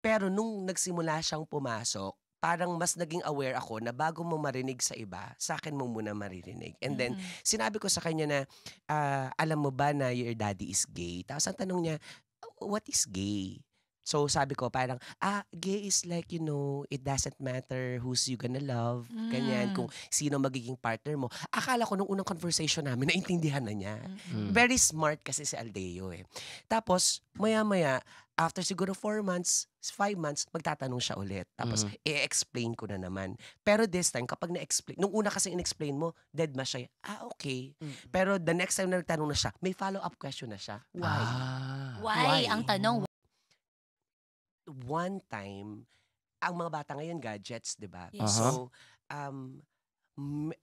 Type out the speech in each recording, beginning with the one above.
Pero nung nagsimula siyang pumasok, parang mas naging aware ako na bago mo marinig sa iba, sa akin mo muna maririnig. And then, Mm. sinabi ko sa kanya na, alam mo ba na your daddy is gay? Tapos ang tanong niya, what is gay? So sabi ko parang, gay is like, it doesn't matter who's you gonna love. Ganyan, kung Hmm. sino magiging partner mo. Akala ko nung unang conversation namin, naintindihan na niya. Mm. Hmm. Very smart kasi si Aldeo eh. Tapos, maya-maya, after siguro 4 months, 5 months, magtatanong siya ulit. Tapos, Mhm. i-explain ko na naman. Pero this time, kapag na-explain, nung una kasi in-explain mo, dead ma siya. Okay. Pero the next time na nagtanong na siya, may follow-up question na siya. Why? Why? Ang tanong, One time, ang mga bata ngayon gadgets, 'di ba? Yes. So,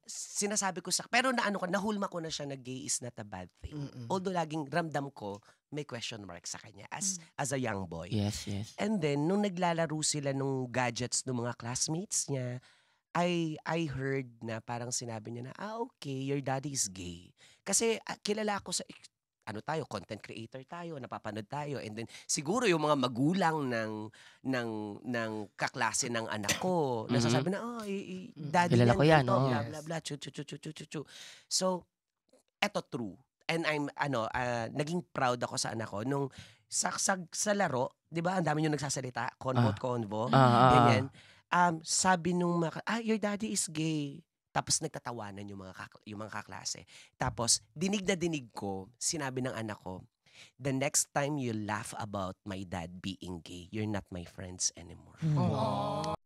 sinasabi ko pero nahulma ko na siya na gay is not a bad thing. Although laging ramdam ko may question mark sa kanya as a young boy. Yes, yes. And then nung naglalaro sila nung gadgets ng mga classmates niya, I heard na parang sinabi niya na, okay, your daddy is gay. Kasi kilala ako sa content creator tayo, napapanood tayo. And then siguro yung mga magulang ng kaklase ng anak ko, nasasabi na, daddy Kilala yan, ko yan, ganito, oo. blah, blah, blah, chu, chu, chu, chu, chu, chu, chu. So, eto true. And I'm, naging proud ako sa anak ko nung sa laro, di ba, ang dami yung nagsasalita, convo, ganyan. Sabi nung your daddy is gay. Tapos nagtatawanan yung mga kaklase. Tapos, dinig na dinig ko, sinabi ng anak ko, the next time you laugh about my dad being gay, you're not my friends anymore. oh.